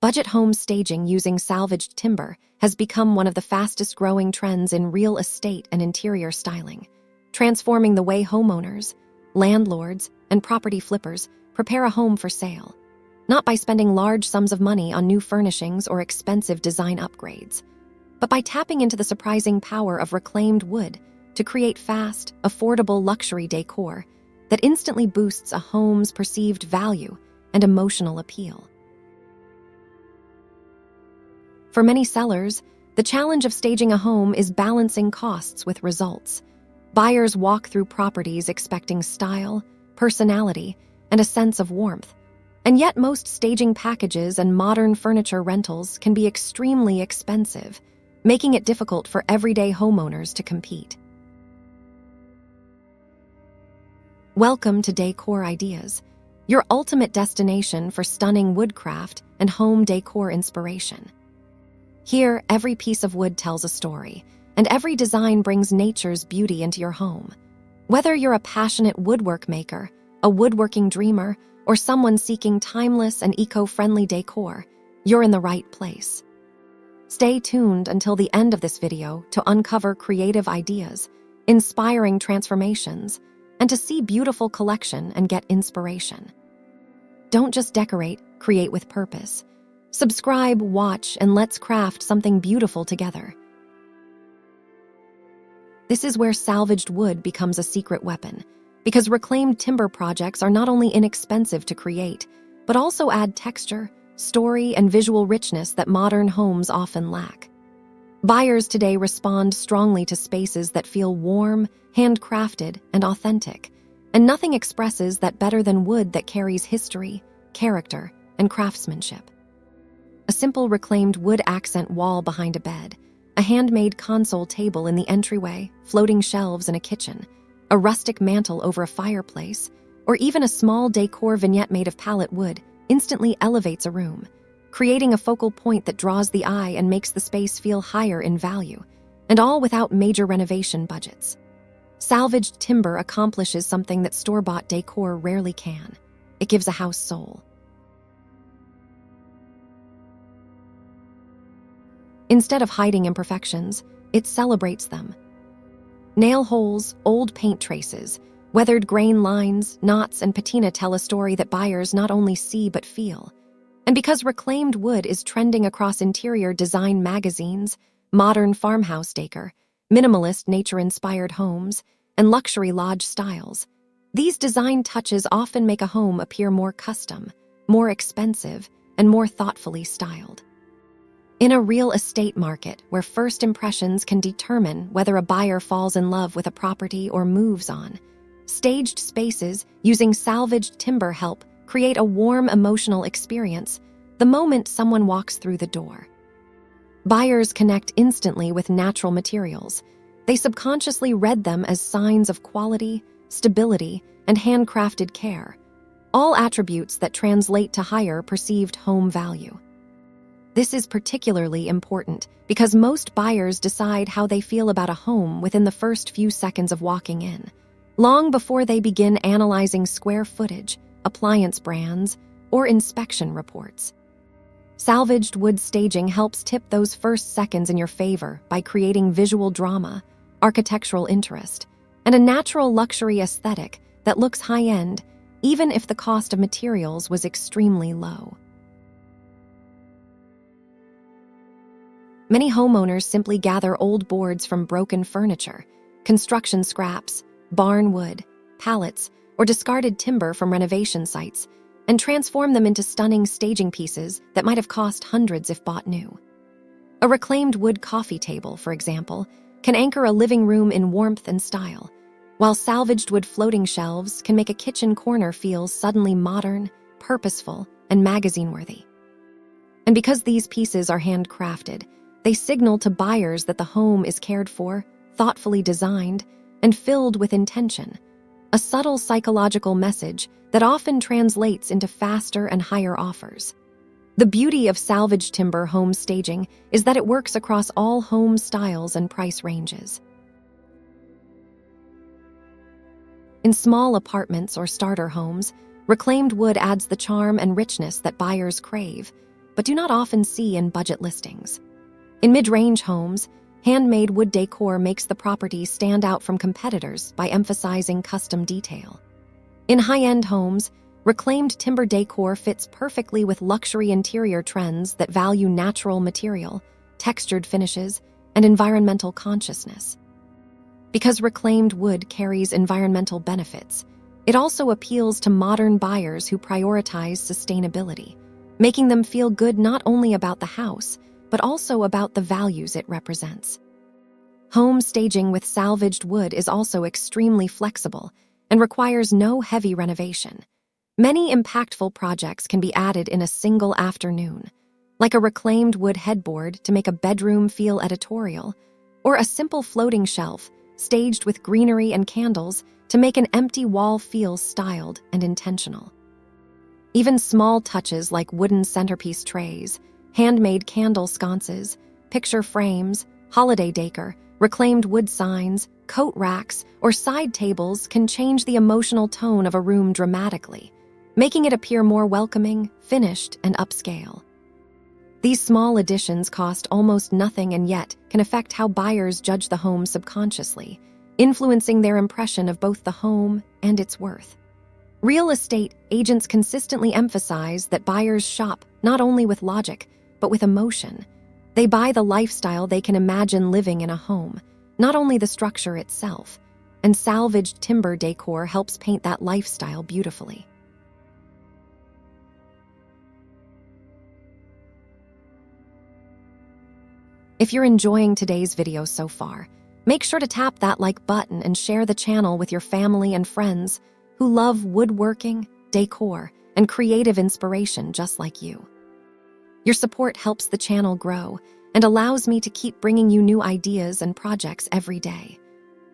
Budget home staging using salvaged timber has become one of the fastest-growing trends in real estate and interior styling, transforming the way homeowners, landlords, and property flippers prepare a home for sale, not by spending large sums of money on new furnishings or expensive design upgrades, but by tapping into the surprising power of reclaimed wood to create fast, affordable luxury decor that instantly boosts a home's perceived value and emotional appeal. For many sellers, the challenge of staging a home is balancing costs with results. Buyers walk through properties expecting style, personality, and a sense of warmth, and yet most staging packages and modern furniture rentals can be extremely expensive, making it difficult for everyday homeowners to compete. Welcome to Décor Ideas, your ultimate destination for stunning woodcraft and home decor inspiration. Here, every piece of wood tells a story, and every design brings nature's beauty into your home. Whether you're a passionate woodwork maker, a woodworking dreamer, or someone seeking timeless and eco-friendly decor, you're in the right place. Stay tuned until the end of this video to uncover creative ideas, inspiring transformations, and to see beautiful collection and get inspiration. Don't just decorate, create with purpose. Subscribe, watch, and let's craft something beautiful together. This is where salvaged wood becomes a secret weapon, because reclaimed timber projects are not only inexpensive to create, but also add texture, story, and visual richness that modern homes often lack. Buyers today respond strongly to spaces that feel warm, handcrafted, and authentic, and nothing expresses that better than wood that carries history, character, and craftsmanship. A simple reclaimed wood accent wall behind a bed, a handmade console table in the entryway, floating shelves in a kitchen, a rustic mantle over a fireplace, or even a small decor vignette made of pallet wood instantly elevates a room, creating a focal point that draws the eye and makes the space feel higher in value, and all without major renovation budgets. Salvaged timber accomplishes something that store-bought decor rarely can. It gives a house soul. Instead of hiding imperfections, it celebrates them. Nail holes, old paint traces, weathered grain lines, knots, and patina tell a story that buyers not only see but feel. And because reclaimed wood is trending across interior design magazines, modern farmhouse decor, minimalist nature-inspired homes, and luxury lodge styles, these design touches often make a home appear more custom, more expensive, and more thoughtfully styled. In a real estate market where first impressions can determine whether a buyer falls in love with a property or moves on, staged spaces using salvaged timber help create a warm emotional experience the moment someone walks through the door. Buyers connect instantly with natural materials. They subconsciously read them as signs of quality, stability, and handcrafted care, all attributes that translate to higher perceived home value. This is particularly important because most buyers decide how they feel about a home within the first few seconds of walking in, long before they begin analyzing square footage, appliance brands, or inspection reports. Salvaged wood staging helps tip those first seconds in your favor by creating visual drama, architectural interest, and a natural luxury aesthetic that looks high-end, even if the cost of materials was extremely low. Many homeowners simply gather old boards from broken furniture, construction scraps, barn wood, pallets, or discarded timber from renovation sites, and transform them into stunning staging pieces that might have cost hundreds if bought new. A reclaimed wood coffee table, for example, can anchor a living room in warmth and style, while salvaged wood floating shelves can make a kitchen corner feel suddenly modern, purposeful, and magazine-worthy. And because these pieces are handcrafted, they signal to buyers that the home is cared for, thoughtfully designed, and filled with intention, a subtle psychological message that often translates into faster and higher offers. The beauty of salvage timber home staging is that it works across all home styles and price ranges. In small apartments or starter homes, reclaimed wood adds the charm and richness that buyers crave, but do not often see in budget listings. In mid-range homes, handmade wood decor makes the property stand out from competitors by emphasizing custom detail. In high-end homes, reclaimed timber decor fits perfectly with luxury interior trends that value natural material, textured finishes, and environmental consciousness. Because reclaimed wood carries environmental benefits, it also appeals to modern buyers who prioritize sustainability, making them feel good not only about the house, but also about the values it represents. Home staging with salvaged wood is also extremely flexible and requires no heavy renovation. Many impactful projects can be added in a single afternoon, like a reclaimed wood headboard to make a bedroom feel editorial, or a simple floating shelf staged with greenery and candles to make an empty wall feel styled and intentional. Even small touches like wooden centerpiece trays, handmade candle sconces, picture frames, holiday decor, reclaimed wood signs, coat racks, or side tables can change the emotional tone of a room dramatically, making it appear more welcoming, finished, and upscale. These small additions cost almost nothing and yet can affect how buyers judge the home subconsciously, influencing their impression of both the home and its worth. Real estate agents consistently emphasize that buyers shop not only with logic, but with emotion. They buy the lifestyle they can imagine living in a home, not only the structure itself, and salvaged timber decor helps paint that lifestyle beautifully. If you're enjoying today's video so far, make sure to tap that like button and share the channel with your family and friends who love woodworking, decor, and creative inspiration just like you. Your support helps the channel grow and allows me to keep bringing you new ideas and projects every day.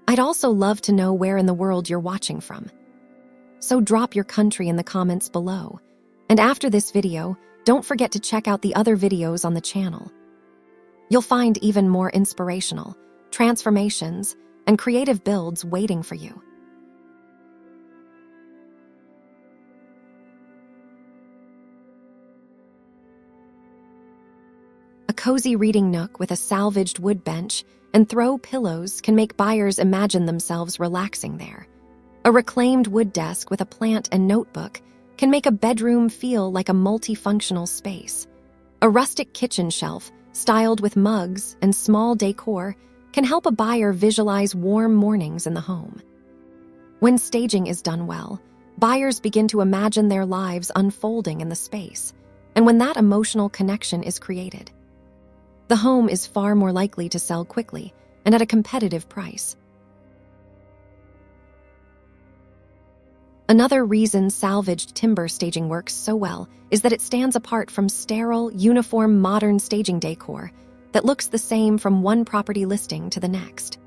I'd also love to know where in the world you're watching from. So drop your country in the comments below. And after this video, don't forget to check out the other videos on the channel. You'll find even more inspirational, transformations, and creative builds waiting for you. A cozy reading nook with a salvaged wood bench and throw pillows can make buyers imagine themselves relaxing there. A reclaimed wood desk with a plant and notebook can make a bedroom feel like a multifunctional space. A rustic kitchen shelf, styled with mugs and small decor, can help a buyer visualize warm mornings in the home. When staging is done well, buyers begin to imagine their lives unfolding in the space, and when that emotional connection is created, the home is far more likely to sell quickly and at a competitive price. Another reason salvaged timber staging works so well is that it stands apart from sterile, uniform modern staging decor that looks the same from one property listing to the next.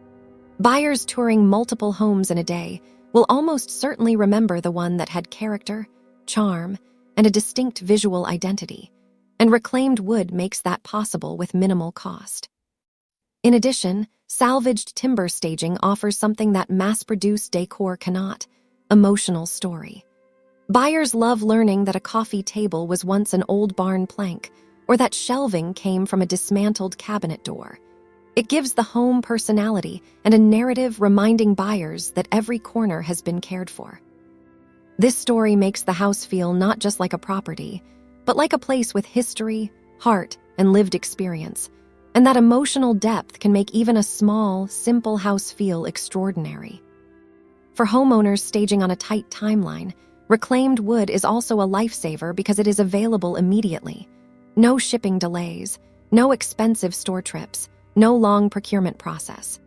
Buyers touring multiple homes in a day will almost certainly remember the one that had character, charm, and a distinct visual identity, and reclaimed wood makes that possible with minimal cost. In addition, salvaged timber staging offers something that mass-produced decor cannot: emotional story. Buyers love learning that a coffee table was once an old barn plank, or that shelving came from a dismantled cabinet door. It gives the home personality and a narrative reminding buyers that every corner has been cared for. This story makes the house feel not just like a property, but like a place with history, heart, and lived experience. And that emotional depth can make even a small, simple house feel extraordinary. For homeowners staging on a tight timeline, reclaimed wood is also a lifesaver because it is available immediately. No shipping delays, no expensive store trips, no long procurement process.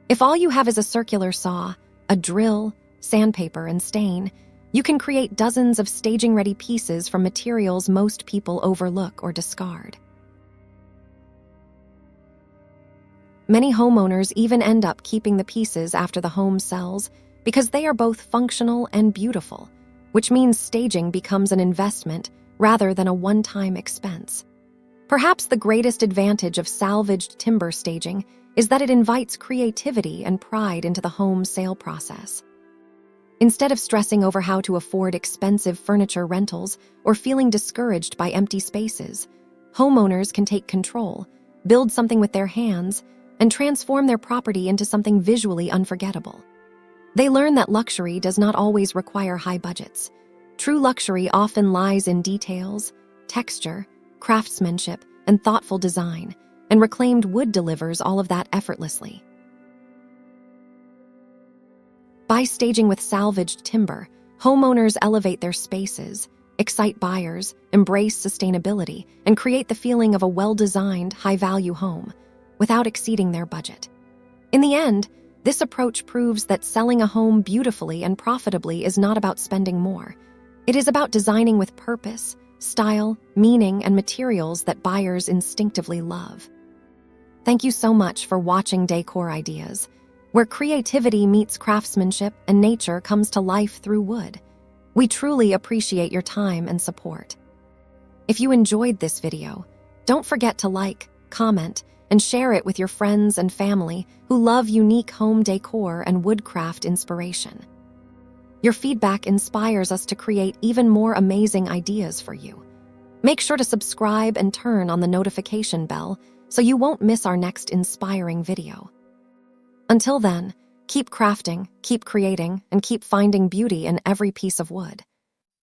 If all you have is a circular saw, a drill, sandpaper, and stain, you can create dozens of staging-ready pieces from materials most people overlook or discard. Many homeowners even end up keeping the pieces after the home sells because they are both functional and beautiful, which means staging becomes an investment rather than a one-time expense. Perhaps the greatest advantage of salvaged timber staging is that it invites creativity and pride into the home sale process. Instead of stressing over how to afford expensive furniture rentals or feeling discouraged by empty spaces, homeowners can take control, build something with their hands, and transform their property into something visually unforgettable. They learn that luxury does not always require high budgets. True luxury often lies in details, texture, craftsmanship, and thoughtful design, and reclaimed wood delivers all of that effortlessly. By staging with salvaged timber, homeowners elevate their spaces, excite buyers, embrace sustainability, and create the feeling of a well-designed, high-value home without exceeding their budget. In the end, this approach proves that selling a home beautifully and profitably is not about spending more. It is about designing with purpose, style, meaning, and materials that buyers instinctively love. Thank you so much for watching Décor Ideas, where creativity meets craftsmanship and nature comes to life through wood. We truly appreciate your time and support. If you enjoyed this video, don't forget to like, comment, and share it with your friends and family who love unique home decor and woodcraft inspiration. Your feedback inspires us to create even more amazing ideas for you. Make sure to subscribe and turn on the notification bell so you won't miss our next inspiring video. Until then, keep crafting, keep creating, and keep finding beauty in every piece of wood.